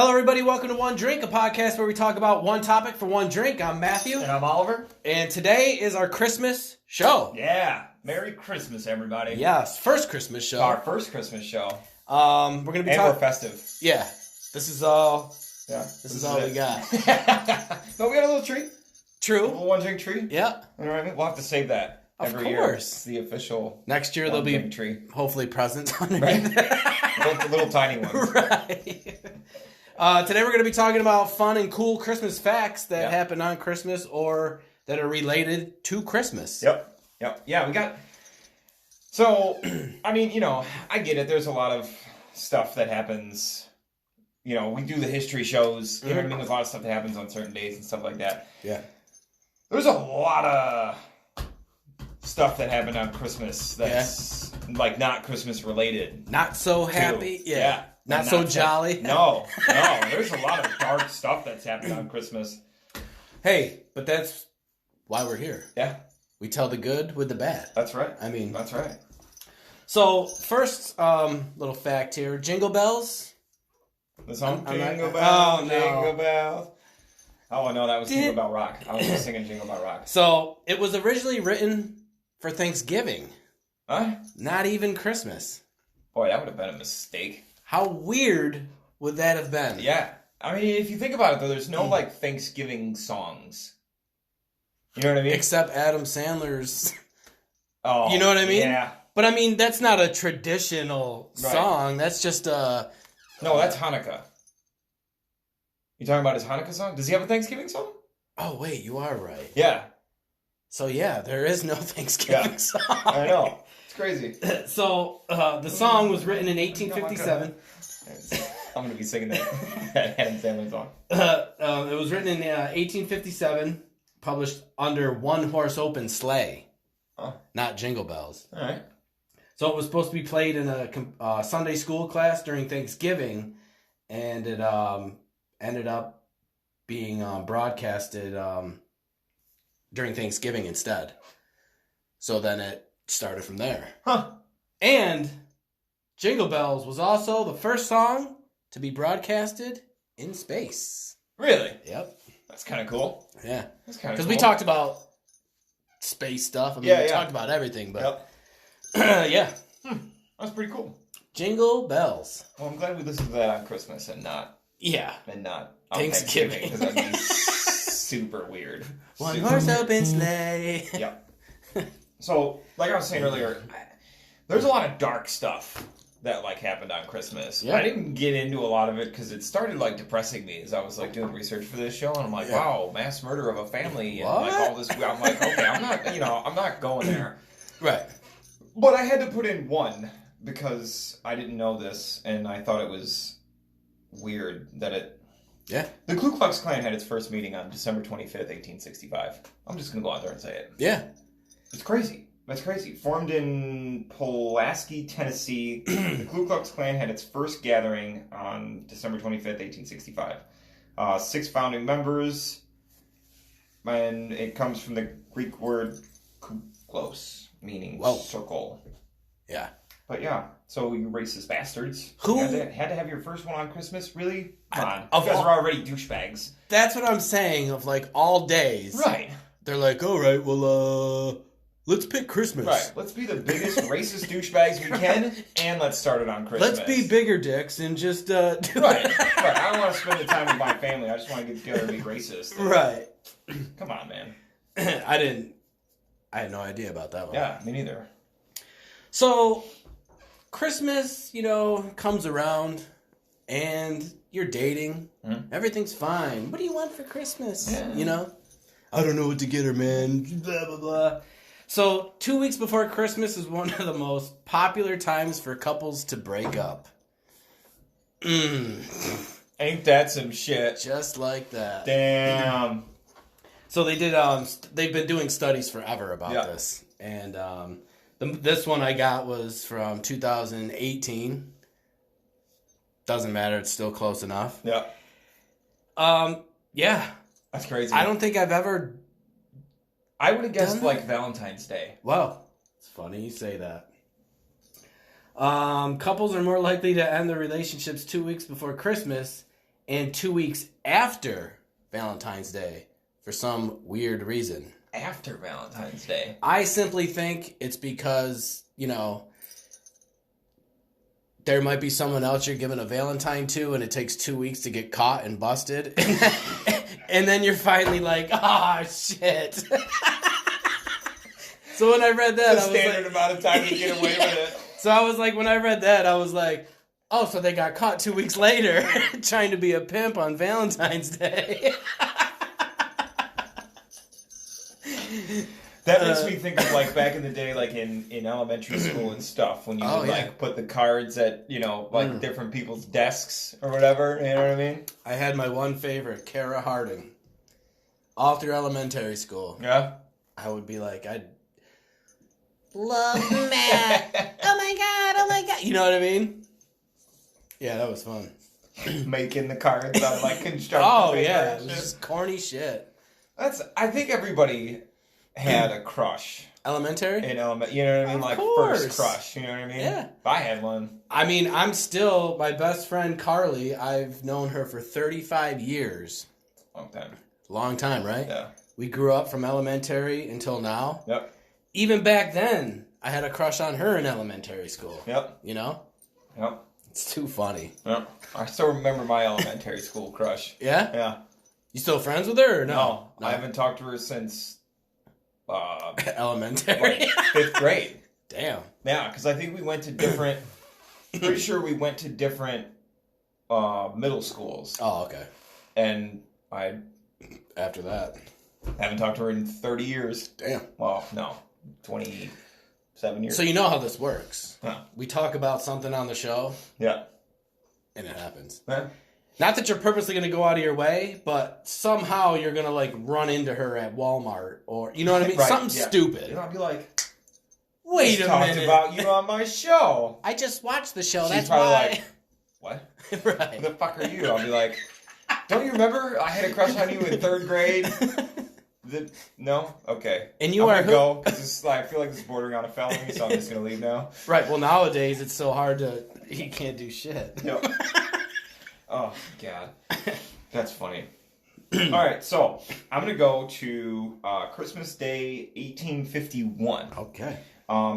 Hello, everybody. Welcome to One Drink, a podcast where we talk about one topic for one drink. I'm Matthew. And I'm Oliver. And today is our Christmas show. Yeah. Merry Christmas, everybody. Yes, first Christmas show. Our first Christmas show. We're going to be And we're festive. Yeah. This is all... Yeah. This is all we got. No, we got a little treat. A True. little one drink tree. Yeah. You know what I mean? We'll have to save that every year. It's the official Next year there'll be tree. Hopefully presents underneath. Right? little tiny ones. Right. Today we're going to be talking about fun and cool Christmas facts that happen on Christmas or that are related to Christmas. Yep. Yeah, we got... So, I mean, you know, I get it. There's a lot of stuff that happens... You know, we do the history shows, you know what I mean? There's a lot of stuff that happens on certain days and stuff like that. Yeah. There's a lot of stuff that happened on Christmas that's, like, not Christmas related. Not so happy. Too. Yeah. Not so jolly. No. There's a lot of dark stuff that's happened on Christmas. Hey, but that's why we're here. Yeah. We tell the good with the bad. That's right. I mean... That's right. So, first little fact here. Jingle bells... The song Jingle Bells, oh, no. Jingle Bells. Oh, no, that was Jingle Bell Rock. I was just singing Jingle Bell Rock. So, it was originally written for Thanksgiving. Huh? Not even Christmas. Boy, that would have been a mistake. How weird would that have been? Yeah. I mean, if you think about it, though, there's no, like, Thanksgiving songs. You know what I mean? Except Adam Sandler's. Oh, you know what I mean? Yeah. But, I mean, that's not a traditional song. That's just a... No, that's Hanukkah. You talking about his Hanukkah song? Does he have a Thanksgiving song? Oh, wait, you are right. Yeah. So, yeah, there is no Thanksgiving song. I know. It's crazy. So, the song was written in 1857. I'm going to be singing that Adam Sandler song. It was written in 1857, published under One Horse Open Sleigh, not Jingle Bells. All right. So it was supposed to be played in a Sunday school class during Thanksgiving, and it ended up being broadcasted during Thanksgiving instead. So then it started from there. Huh. And Jingle Bells was also the first song to be broadcasted in space. Really? Yep. That's kind of cool. Yeah. That's kind of cool. Because we talked about space stuff. I mean, we talked about everything, but... Yep. Yeah. That's pretty cool. Jingle Bells. Well, I'm glad we listened to that on Christmas and not on Thanksgiving. Because that'd be super weird. One horse open sleigh. Yep. So, like I was saying earlier, there's a lot of dark stuff that like happened on Christmas. Yeah. I didn't get into a lot of it because it started like depressing me as I was like doing research for this show, and I'm like, wow, mass murder of a family and like all this. I'm like, okay, I'm not going there. Right. But I had to put in one because I didn't know this, and I thought it was weird that it... Yeah. The Ku Klux Klan had its first meeting on December 25th, 1865. I'm just going to go out there and say it. Yeah. It's crazy. That's crazy. Formed in Pulaski, Tennessee, the Ku Klux Klan had its first gathering on December 25th, 1865. 6 founding members, and it comes from the Greek word kuklos, meaning circle. Yeah. But yeah, so you racist bastards. Who had to have your first one on Christmas? Really? Come on. You guys are already douchebags. That's what I'm saying, of like all days. Right. They're like, all right, well, let's pick Christmas. Right. Let's be the biggest racist douchebags we can, and let's start it on Christmas. Let's be bigger dicks and just Right. I don't want to spend the time with my family. I just want to get together and be racist. Right. Come on, man. I had no idea about that one. Yeah, me neither. So, Christmas, comes around, and you're dating. Mm-hmm. Everything's fine. What do you want for Christmas? Yeah. I don't know what to get her, man. Blah, blah, blah. So, 2 weeks before Christmas is one of the most popular times for couples to break up. Ain't that some shit? Just like that. Damn. So they did. They've been doing studies forever about this, and this one I got was from 2018. Doesn't matter; it's still close enough. Yeah. Yeah. That's crazy. I don't think I've ever. I would have guessed like Valentine's Day. Well, it's funny you say that. Couples are more likely to end their relationships 2 weeks before Christmas and 2 weeks after Valentine's Day for some weird reason. After Valentine's Day. I simply think it's because, there might be someone else you're giving a Valentine to, and it takes 2 weeks to get caught and busted. And then you're finally like, shit. So when I read that, It's the standard amount of time to get away with it. So I was like, when I read that, I was like, oh, so they got caught 2 weeks later trying to be a pimp on Valentine's Day. That makes me think of like back in the day, like in elementary school and stuff, when you would like put the cards at, different people's desks or whatever, you know what I mean? I had my one favorite, Kara Harding. All through elementary school. Yeah? I would be like, I'd love Matt. Oh my God. You know what I mean? Yeah, that was fun. Making the cards out of like construction Oh, paper yeah. and It was shit. just corny shit. I think everybody had a crush Elementary? in element. You know what I mean? Of Like course. first crush. You know what I mean? Yeah. I had one. I mean, I'm still, my best friend Carly, I've known her for 35 years. Long time. Long time, right? Yeah. We grew up from elementary until now. Yep. Even back then, I had a crush on her in elementary school. Yep. You know? Yep. It's too funny. Yep. I still remember my elementary school crush. Yeah? Yeah. You still friends with her or no? I haven't talked to her since Elementary. like 5th grade. Damn. Yeah, because I think we went to different. Pretty sure we went to different middle schools, Oh, okay. and I After that. haven't talked to her in 30 years. Damn. Well, no, 27 years. So you know how this works. Huh. We talk about something on the show, Yeah. and it happens. Yeah. Not that you're purposely going to go out of your way, but somehow you're going to, like, run into her at Walmart, or, you know what I mean? Right, Something yeah. stupid. And I'll be like, Wait "Just a talked minute. about you on my show." I just watched the show, She's that's probably why. like, "What? Right. Who the fuck are you?" I'll be like, "Don't you remember I had a crush on you in 3rd grade?" No? Okay. And you I'm are gonna go, because I feel like this is bordering on a felony, so I'm just going to leave now. Right, well, nowadays it's so hard to... You can't do shit. Yep. Oh, God. That's funny. All right, so I'm going to go to Christmas Day, 1851. Okay.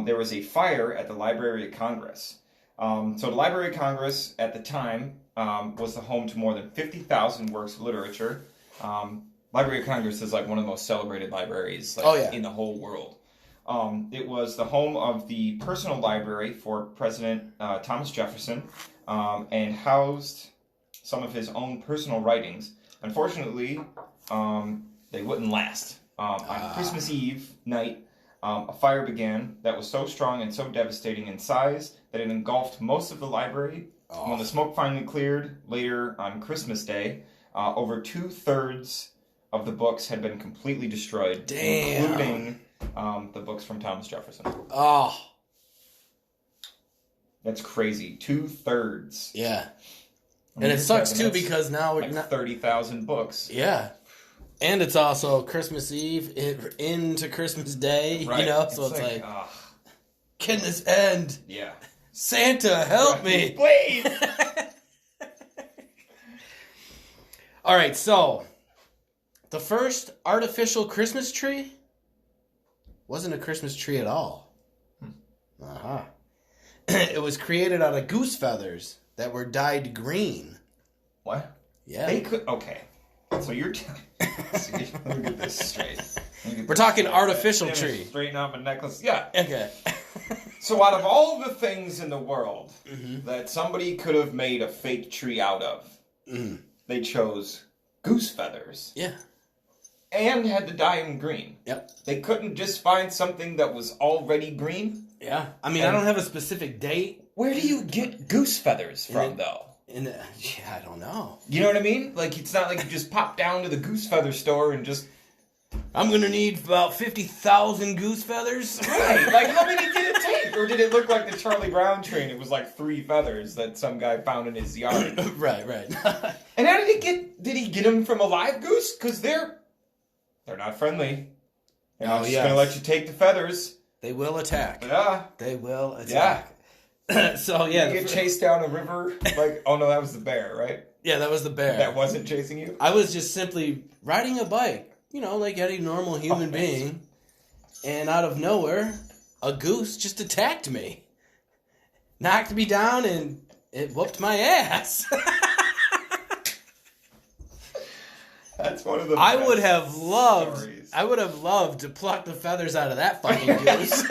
There was a fire at the Library of Congress. So the Library of Congress at the time was the home to more than 50,000 works of literature. Library of Congress is like one of the most celebrated libraries in the whole world. It was the home of the personal library for President Thomas Jefferson, and housed some of his own personal writings. Unfortunately, they wouldn't last. On Christmas Eve night, a fire began that was so strong and so devastating in size that it engulfed most of the library. Oh. When the smoke finally cleared later on Christmas Day, over 2/3 of the books had been completely destroyed, Damn. including the books from Thomas Jefferson. Oh. That's crazy. 2/3. Yeah. And it sucks, too, That's because now we're like not... 30,000 books. Yeah. And it's also Christmas Eve into Christmas Day, Right. you know? So it's like, ah, can this end? yeah. Santa, help me! Please! All right, so the first artificial Christmas tree wasn't a Christmas tree at all. Uh-huh. It was created out of goose feathers that were dyed green. What? Yeah. They could... Okay. So you're... Let me get this straight. We're talking artificial tree. Straighten out my necklace. Yeah. Okay. So out of all the things in the world Mm-hmm. that somebody could have made a fake tree out of, Mm-hmm. they chose goose feathers. Yeah. And had to dye them green. Yep. They couldn't just find something that was already green. Yeah. I mean, I don't have a specific date. Where do you get goose feathers from, though? Yeah, I don't know. You know what I mean? Like, it's not like you just pop down to the goose feather store and just... I'm going to need about 50,000 goose feathers. Right. Like, how many did it take? Or did it look like the Charlie Brown train? It was like 3 feathers that some guy found in his yard. Right. And how did he get them from a live goose? Because they're not friendly. They're not just going to let you take the feathers. They will attack. Yeah. They will attack. Yeah. So yeah, You get chased down a river. Like, oh no, that was the bear, right? Yeah, that was the bear. That wasn't chasing you. I was just simply riding a bike, like any normal human being, and out of nowhere, a goose just attacked me, knocked me down, and it whooped my ass. That's one of the. I best would have loved. stories. I would have loved to pluck the feathers out of that fucking goose.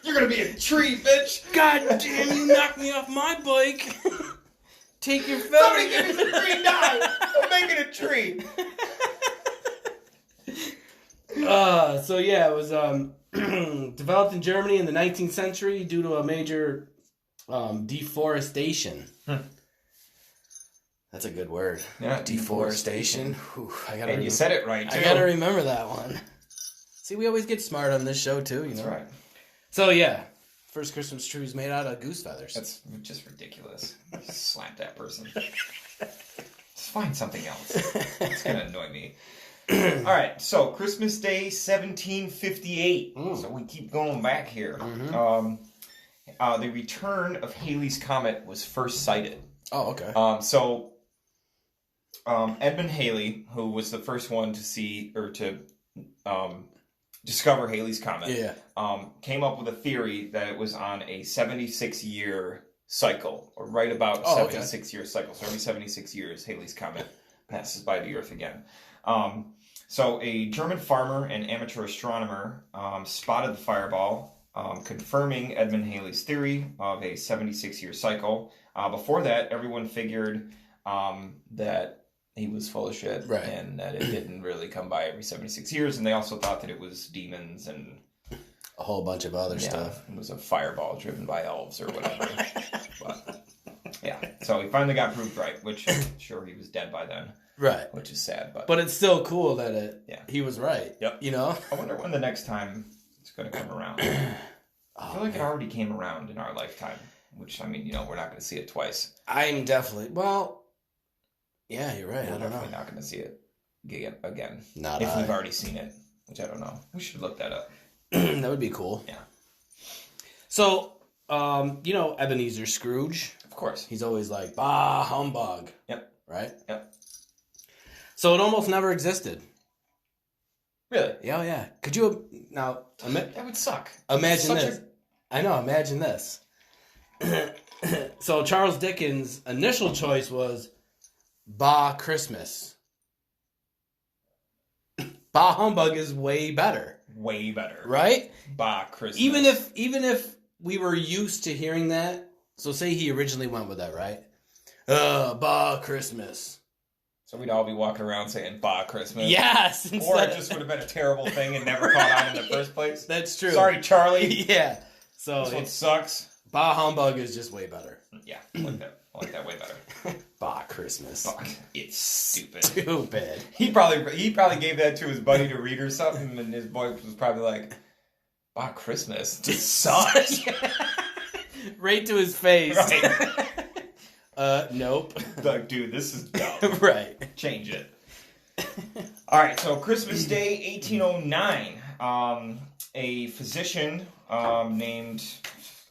You're gonna be a tree, bitch. God damn! You knocked me off my bike. Take your feathers. Somebody give me some green dye. I'm making a tree. So yeah, it was developed in Germany in the 19th century due to a major deforestation. That's a good word. Yeah, Deforestation. Whew, And you said it right too. I gotta remember that one. See, we always get smart on this show too. That's right. So yeah, first Christmas tree was made out of goose feathers. That's just ridiculous. Slap that person. Just find something else. It's gonna annoy me. All right, so Christmas Day, 1758. So we keep going back here. The return of Halley's Comet was first sighted. Oh, okay. Edmund Halley, who was the first one to see or to discover Halley's Comet, came up with a theory that it was on a 76-year cycle, or right about 76-year cycle. So every 76 years, Halley's Comet passes by the Earth again. So a German farmer and amateur astronomer spotted the fireball, confirming Edmund Halley's theory of a 76-year cycle. Before that, everyone figured that he was full of shit, and that it didn't really come by every 76 years, and they also thought that it was demons and a whole bunch of other stuff. It was a fireball driven by elves or whatever. But yeah, so he finally got proved right, which I'm sure he was dead by then. Right. Which is sad, but it's still cool that he was right. Yep. I wonder when the next time it's going to come around. I feel like it already came around in our lifetime, which, I mean, we're not going to see it twice. I'm definitely, yeah, you're right. We're I don't know. definitely not going to see it again. Not if we've already seen it, which I don't know. We should look that up. That would be cool. Yeah. So, Ebenezer Scrooge. Of course. He's always like, bah, humbug. Yep. Right? Yep. So it almost never existed. Really? Yeah, yeah. Could you, now... that would suck. Imagine this. I know, imagine this. So Charles Dickens' initial choice was Bah Christmas. Bah humbug is way better. Way better. Right? Bah Christmas. Even if we were used to hearing that, so say he originally went with that, right? Bah Christmas. So we'd all be walking around saying bah Christmas. Yes. Or it just would have been a terrible thing and never caught on in the first place. That's true. Sorry, Charlie. Yeah. So this one sucks. Bah humbug is just way better. Yeah, I like that. I like that way better. Bah Christmas. Bah. It's stupid. Stupid. He probably gave that to his buddy to read or something, and his boy was probably like, bah Christmas just sucks. Right to his face. Right. Nope. Like, dude, this is dumb. Right. Change it. All right, so Christmas Day, 1809. A physician named,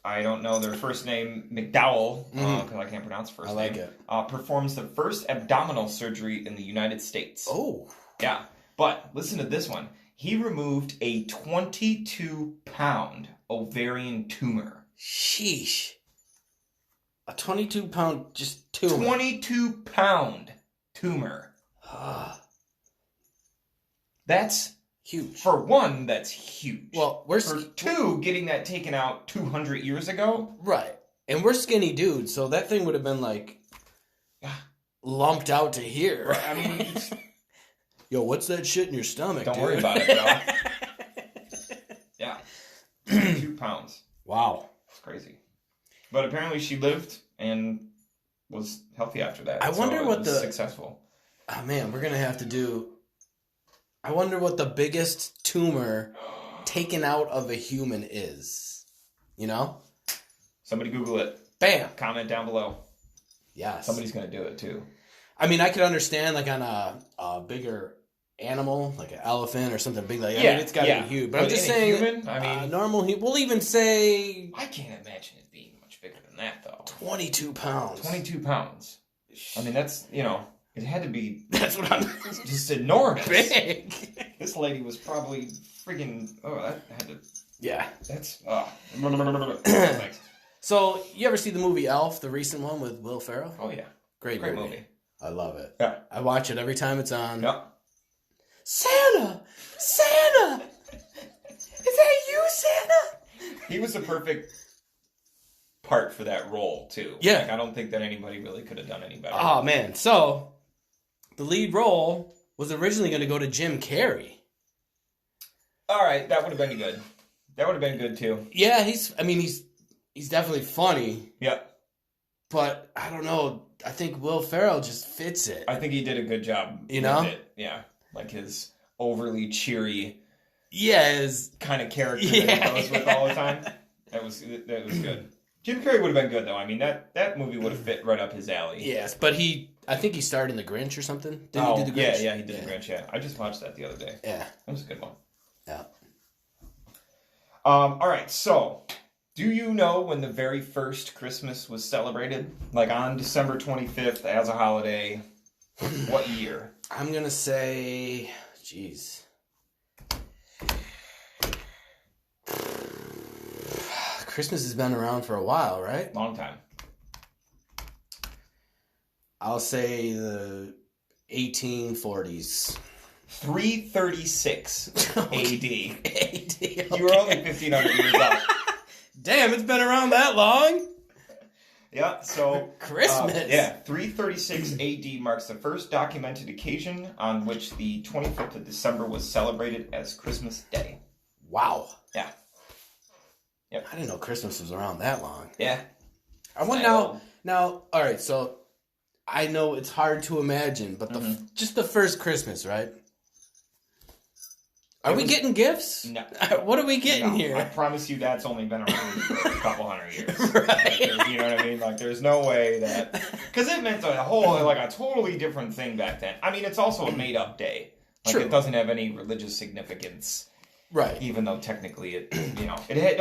I don't know their first name, McDowell, because I can't pronounce first name. I like it. Performs the first abdominal surgery in the United States. Oh. Yeah, but listen to this one. He removed a 22-pound ovarian tumor. Sheesh. A 22-pound just tumor. 22-pound tumor. That's huge. For one, that's huge. Well, for two, getting that taken out 200 years ago. Right. And we're skinny dudes, so that thing would have been like lumped out to here. Right, I mean, yo, what's that shit in your stomach? Don't dude? worry about it, bro. Yeah. 2 pounds. Wow. It's crazy. But apparently she lived and was healthy after that. I wonder what the successful. Oh man, we're gonna have to do. I wonder what the biggest tumor taken out of a human is. You know? Somebody Google it. Bam. Comment down below. Yes. Somebody's gonna do it too. I mean, I could understand like on a bigger animal, like an elephant or something big like that. Yeah, I mean, it's got to be huge. But I'm just in a saying, human, I mean, normal. We'll even say I can't imagine it being much bigger than that, though. 22 pounds. 22 pounds. I mean, that's, it had to be That's what I'm just enormous. big. This lady was probably freaking. Oh, that had to. Yeah. That's. Thanks. So, you ever see the movie Elf, the recent one with Will Ferrell? Oh, yeah. Great movie. I love it. Yeah. I watch it every time it's on. Yeah. Santa! Santa! Is that you, Santa? He was the perfect part for that role, too. Yeah. Like, I don't think that anybody really could have done any better. Oh, man. So, the lead role was originally going to go to Jim Carrey. All right, that would have been good. That would have been good, too. Yeah, he's definitely funny, Yeah. but I don't know. I think Will Ferrell just fits it. I think he did a good job. You know? With it. Yeah. Like his overly cheery Yeah, kind of character that he goes with all the time. That was good. Jim Carrey would have been good, though. I mean, that movie would have fit right up his alley. yes, but I think he starred in The Grinch or something. Didn't he do The Grinch? Yeah, he did The Grinch, yeah. I just watched that the other day. Yeah. That was a good one. Yeah. All right, so do you know when the very first Christmas was celebrated? Like on December 25th as a holiday. What year? I'm going to say, jeez. Christmas has been around for a while, right? Long time. I'll say the 1840s. 336 AD. AD. You were only 1,500 years old. Damn, it's been around that long? Yeah, so... Christmas. 336 AD marks the first documented occasion on which the 25th of December was celebrated as Christmas Day. Wow. Yeah. Yep. I didn't know Christmas was around that long. Yeah. I want now, all right, so I know it's hard to imagine, but just the first Christmas, right? Are we getting gifts? No. What are we getting I here? promise you that's only been around for a couple hundred years. Right. Like, you know what I mean? Like, there's no way that... Because it meant a totally different thing back then. I mean, it's also a made-up day. Like, True. It doesn't have any religious significance. Right. Even though technically it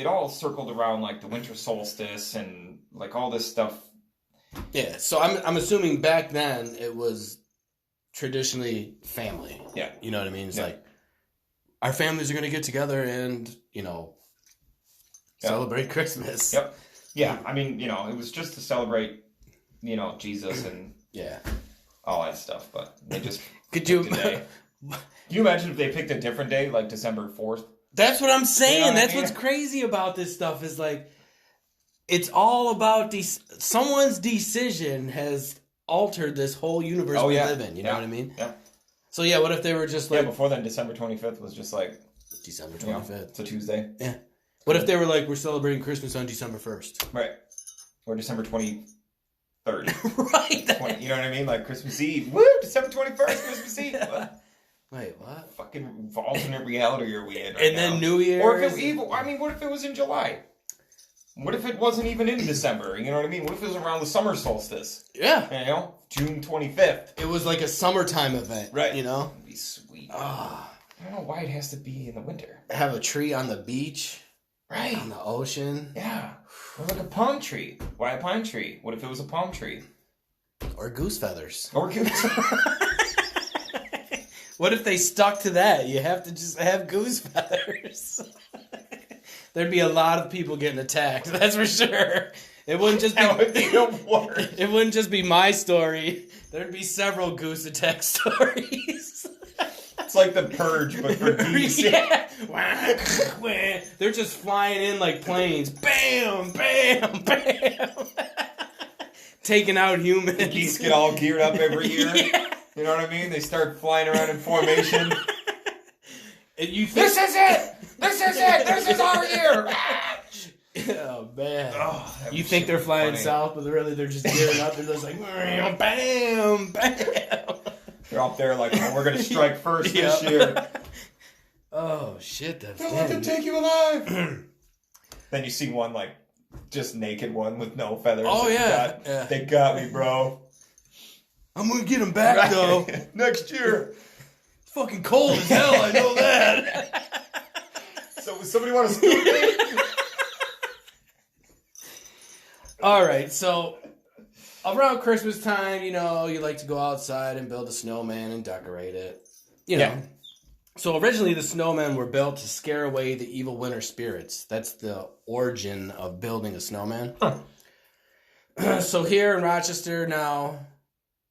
all circled around, like, the winter solstice and, like, all this stuff. Yeah, so I'm assuming back then it was traditionally family. Yeah. You know what I mean? It's like, our families are going to get together and, celebrate Christmas. Yep. Yeah, I mean, it was just to celebrate, Jesus and all that stuff, but they just Could you... Can you imagine if they picked a different day, like December 4th? That's what I'm saying. You know what That's I mean? what's crazy about this stuff is like, it's all about someone's decision has altered this whole universe we live in. You know what I mean? Yeah. So yeah, what if they were just like... before then, December 25th was just like... December 25th. It's a Tuesday. Yeah. What if they were like, we're celebrating Christmas on December 1st? Right. Or December 23rd. Right. You know what I mean? Like Christmas Eve. Woo! December 21st, Christmas Eve. What? Wait, what? Fucking alternate reality are we in right And now? then New Year's? Or what if it was in July? What if it wasn't even in December? You know what I mean? What if it was around the summer solstice? Yeah. June 25th. It was like a summertime event. Right. That'd be sweet. Ah. I don't know why it has to be in the winter. Have a tree on the beach. Right. On the ocean. Yeah. Or like a palm tree. Why a pine tree? What if it was a palm tree? Or goose feathers. Or goose. What if they stuck to that? You have to just have goose feathers. There'd be a lot of people getting attacked. That's for sure. It wouldn't just be. That would be the worst. It wouldn't just be my story. There'd be several goose attack stories. It's like the Purge, but for DC. Yeah. They're just flying in like planes. Bam, bam, bam. Taking out humans. The geese get all geared up every year. Yeah. You know what I mean? They start flying around in formation. This is it! This is it! This is our year! Oh, man. Oh, you think they're flying funny. south, but really they're just gearing up. They're just like, bam, bam. They're up there like, oh, we're going to strike first this year. Oh, shit. That's I want to take you alive. Then you see one, like, just naked one with no feathers. Oh, yeah. They got me, bro. I'm going to get him back, though. Next year. fucking cold as hell, I know that. So somebody want to scoop me? All right, so around Christmas time, you know, you like to go outside and build a snowman and decorate it. You know. Yeah. So originally the snowmen were built to scare away the evil winter spirits. That's the origin of building a snowman. Huh. So here in Rochester now,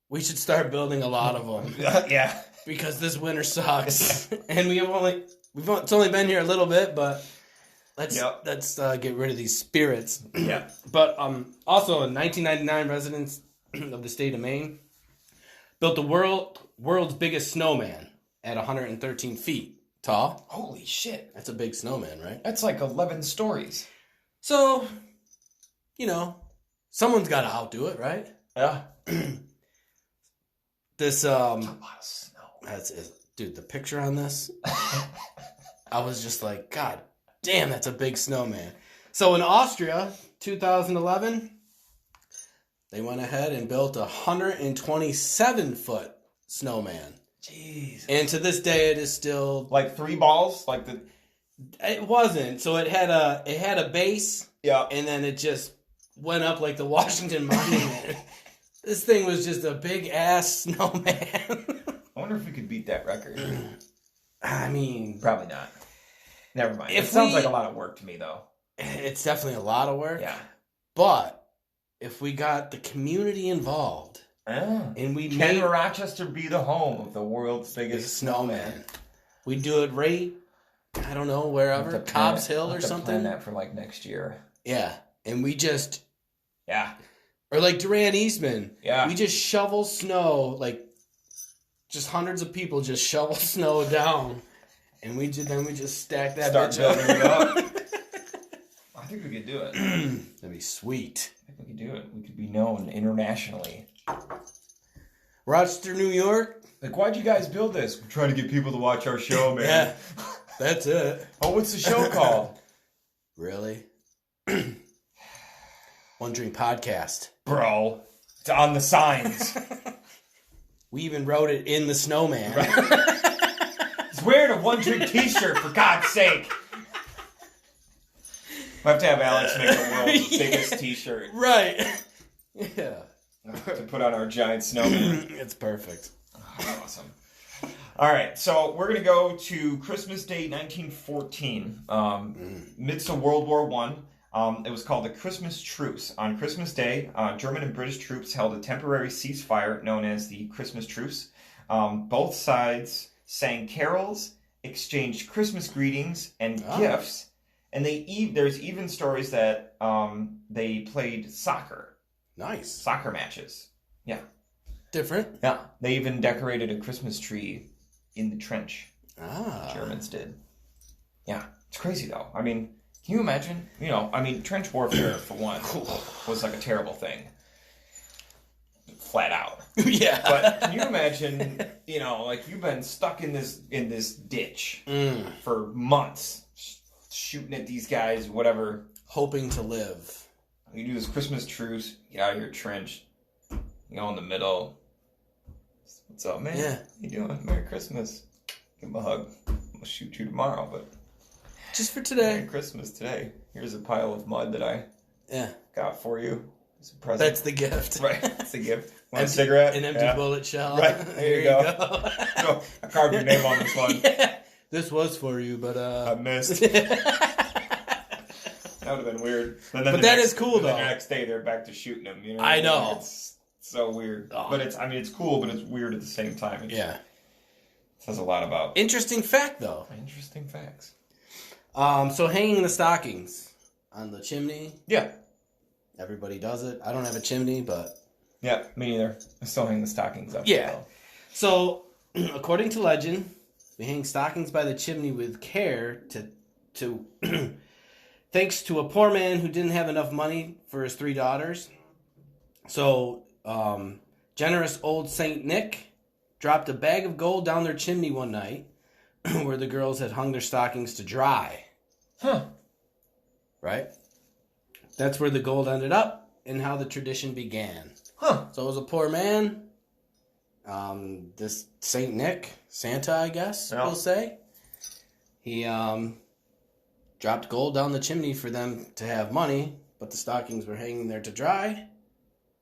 we should start building a lot of them. Yeah. Because this winter sucks. And it's only been here a little bit, but let's get rid of these spirits. Yeah. But also in 1999, residents of the state of Maine built the world's biggest snowman at 113 feet tall. Holy shit. That's a big snowman, right? That's like 11 stories. So, you know, someone's got to outdo it, right? Yeah. This That's a lot of snow. Dude, the picture on this, I was just like, God damn, that's a big snowman. So in Austria, 2011, they went ahead and built a 127-foot snowman. Jeez. And to this day, it is still Like 3 balls? Like the... It wasn't. So it had a base, Yeah. and then it just went up like the Washington Monument. This thing was just a big ass snowman. I wonder if we could beat that record. I mean, Probably not. Never mind. If It sounds we- like a lot of work to me, though. it's definitely a lot of work. Yeah. But if we got the community involved and we Can made Rochester be the home of the world's a biggest snowman, we do it right, I don't know, wherever, Cobb's Hill or something. Plan that for like next year. Yeah. And we just, Yeah. or like Duran Eastman, Yeah. we just shovel snow, like just hundreds of people just shovel snow down. And we just stack that Start bitch building it up. up. I think we could do it. That'd be sweet. I think we could do it. We could be known internationally. Rochester, New York. Like, why'd you guys build this? We're trying to get people to watch our show, man. Yeah, that's it. Oh, what's the show called? Really? One Drink Podcast. Bro, it's on the signs. We even wrote it in the snowman. He's wearing a One Drink t-shirt, for God's sake. We'll have to have Alex make the world's biggest t-shirt Right. Yeah. to put on our giant snowman. It's perfect. Oh, awesome. All right, so we're going to go to Christmas Day 1914, midst of World War I. It was called the Christmas Truce. On Christmas Day, German and British troops held a temporary ceasefire known as the Christmas Truce. Both sides sang carols, exchanged Christmas greetings and gifts, and there's even stories that they played soccer Nice. matches. Yeah. Different. Yeah. They even decorated a Christmas tree in the trench. Ah. Germans did. Yeah. It's crazy, though. I mean, can you imagine? You know, I mean, trench warfare, for one, was like a terrible thing. Flat out. Yeah. But can you imagine, you know, like you've been stuck in this ditch for months, shooting at these guys, whatever. Hoping to live. You do this Christmas truce, get out of your trench, you go in the middle. What's up, man? Yeah. How you doing? Merry Christmas. Give him a hug. I'm gonna shoot you tomorrow, but Just for Merry today. Christmas today. Here's a pile of mud that I Yeah. got for you. It's a present. That's the gift. Right. It's a gift. Want a cigarette? An empty bullet shell. Right. There you go. go. I carved your name on this one. Yeah. This was for you, but I missed. That would have been weird. But that is cool, though. The next day they're back to shooting him. You know, I know. It's so weird. Oh. But it's cool, but it's weird at the same time. It Yeah. says a lot about Interesting fact, though. interesting facts. So hanging the stockings on the chimney. Yeah. Everybody does it. I don't have a chimney, but Yeah, me neither. I still hang the stockings up. Yeah. So, according to legend, we hang stockings by the chimney with care to thanks to a poor man who didn't have enough money for his 3 daughters. So, generous old Saint Nick dropped a bag of gold down their chimney one night where the girls had hung their stockings to dry. Huh. Right? That's where the gold ended up and how the tradition began. Huh. So it was a poor man, This Saint Nick, Santa, I guess we'll say, he dropped gold down the chimney for them to have money, but the stockings were hanging there to dry,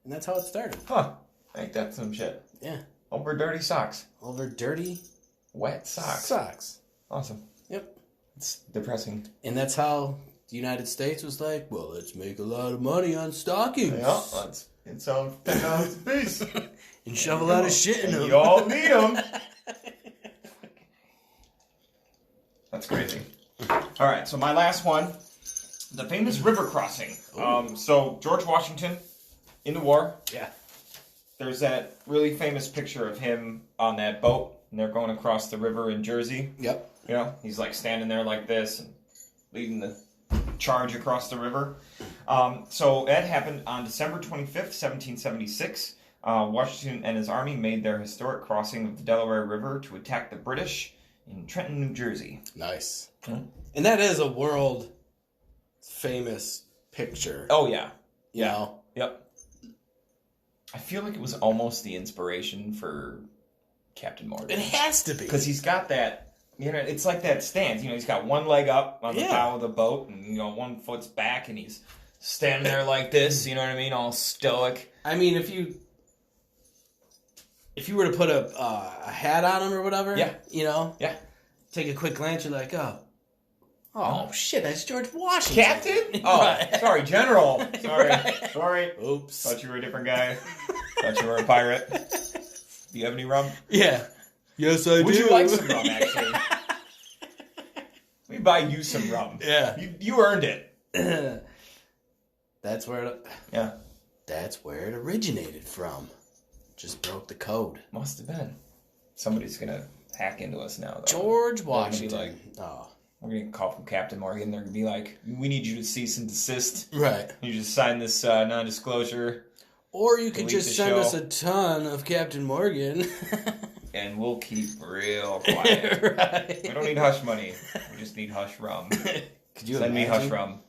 and that's how it started. Huh. Ain't that some shit? Yeah. Over dirty socks. Over dirty, wet socks. Awesome. Yep. It's depressing. And that's how the United States was like, well, let's make a lot of money on stockings. Yeah, let's get some $10 a piece. And shove a lot of shit in them. You all need them. That's crazy. All right, so my last one, the famous river crossing. So George Washington in the war. Yeah. There's that really famous picture of him on that boat, and they're going across the river in Jersey. Yep. You know, he's like standing there like this and leading the charge across the river. So that happened on December 25th, 1776. Washington and his army made their historic crossing of the Delaware River to attack the British in Trenton, New Jersey. Nice. Hmm? And that is a world famous picture. Oh, yeah. You know? Yep. I feel like it was almost the inspiration for Captain Morgan. It has to be. Because he's got that, you know, it's like that stance. You know, he's got one leg up on the bow of the boat, and, you know, one foot's back, and he's standing there like this, you know what I mean, all stoic. I mean, if you were to put a hat on him or whatever, you know, take a quick glance, you're like, oh shit, that's George Washington. Captain? Oh, right. Sorry, General. Sorry. Right. Sorry. Oops. Thought you were a different guy. Thought you were a pirate. Do you have any rum? Yeah. Yes, I do. Would you like some rum, actually? Let me buy you some rum. Yeah. You earned it. That's where it originated from. Just broke the code. Must have been. Somebody's going to hack into us now, though. George Washington. Like, we're going to call from Captain Morgan. They're going to be like, we need you to cease and desist. Right. You just sign this non-disclosure. Or you could just send us a ton of Captain Morgan. And we'll keep real quiet. Right. We don't need hush money. We just need hush rum. Could you send me hush rum?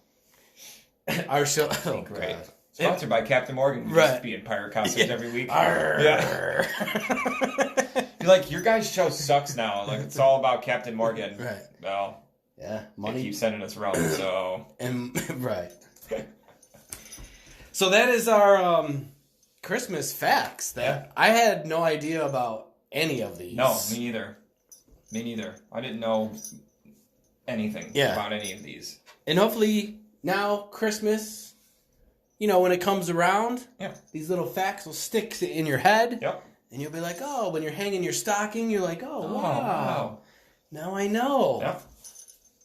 Our show. Oh, great. God. Sponsored by Captain Morgan. We just be in pirate costumes every week. Yeah. You're like, your guys' show sucks now. Like, it's all about Captain Morgan. Right. Well, yeah, money. They keep sending us rum, so. Right. So that is our Christmas facts. That I had no idea about any of these. No, me either. Me neither. I didn't know anything about any of these. And hopefully now Christmas, you know, when it comes around, these little facts will stick in your head. Yep. And you'll be like, oh, when you're hanging your stocking, you're like, oh, wow. Now I know. Yep.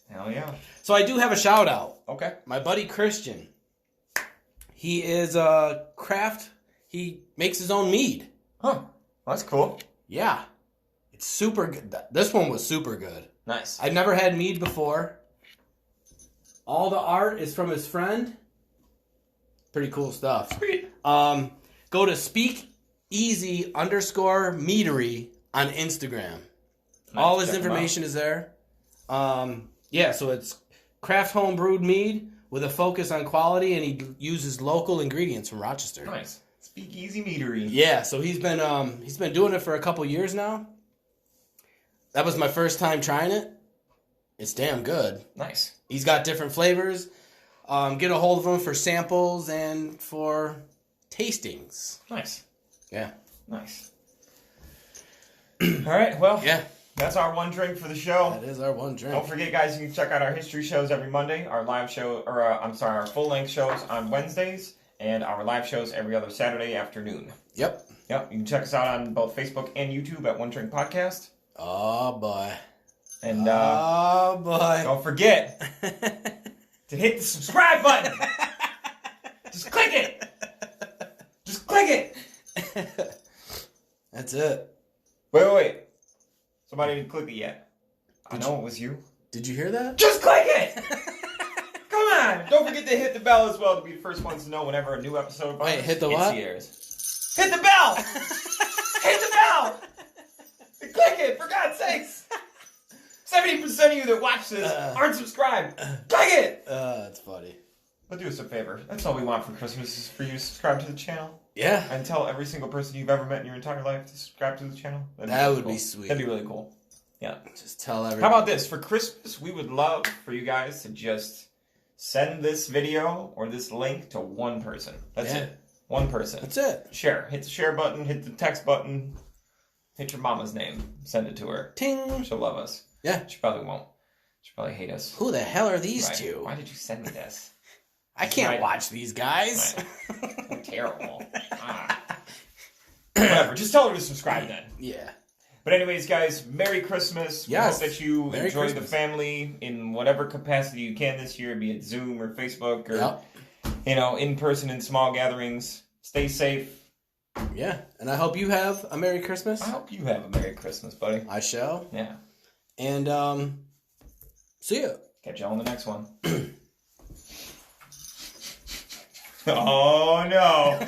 Hell yeah. So I do have a shout out. Okay. My buddy Christian. He is a craft. He makes his own mead. Huh. That's cool. Yeah. It's super good. This one was super good. Nice. I've never had mead before. All the art is from his friend. Pretty cool stuff. Sweet. Go to speakeasy_meadery on Instagram. Nice. All his information is there. So it's craft home brewed mead with a focus on quality, and he uses local ingredients from Rochester. Nice. Speakeasy Meadery. Yeah, so he's been doing it for a couple years now. That was my first time trying it. It's damn good. Nice. He's got different flavors. Get a hold of him for samples and for tastings. Nice. Yeah. Nice. All right, well. Yeah. That's our one drink for the show. That is our one drink. Don't forget, guys, you can check out our history shows every Monday, our live show, our full-length shows on Wednesdays, and our live shows every other Saturday afternoon. Yep. You can check us out on both Facebook and YouTube at One Drink Podcast. Oh, boy. And, boy. Don't forget to hit the subscribe button. Just click it. Just click it. That's it. Wait. Somebody didn't click it yet. I know it was you. Did you hear that? Just click it! Come on! Don't forget to hit the bell as well to be the first ones to know whenever a new episode of hit the what? Airs. Hit the bell! Hit the bell! Click it, for God's sakes! 70% of you that watch this aren't subscribed. Click it! That's funny. But do us a favor. That's all we want for Christmas is for you to subscribe to the channel. Yeah. And tell every single person you've ever met in your entire life to subscribe to the channel. That really would cool. be sweet. That'd be really cool. Yeah. Just tell everyone. How about this? For Christmas, we would love for you guys to just send this video or this link to one person. That's it. One person. That's it. Share. Hit the share button. Hit the text button. Hit your mama's name. Send it to her. Ting. She'll love us. Yeah. She probably won't. She'll probably hate us. Who the hell are these Right. two? Why did you send me this? I can't Right. watch these guys. Right. They're terrible. Whatever. Just tell her to subscribe then. Yeah. But anyways, guys, Merry Christmas. We Yes. hope that you Merry enjoy the Christmas. family in whatever capacity you can this year, be it Zoom or Facebook or, Yep. in person in small gatherings. Stay safe. Yeah. And I hope you have a Merry Christmas. I hope you have a Merry Christmas, buddy. I shall. Yeah. And see ya. Catch y'all on the next one. Oh, no.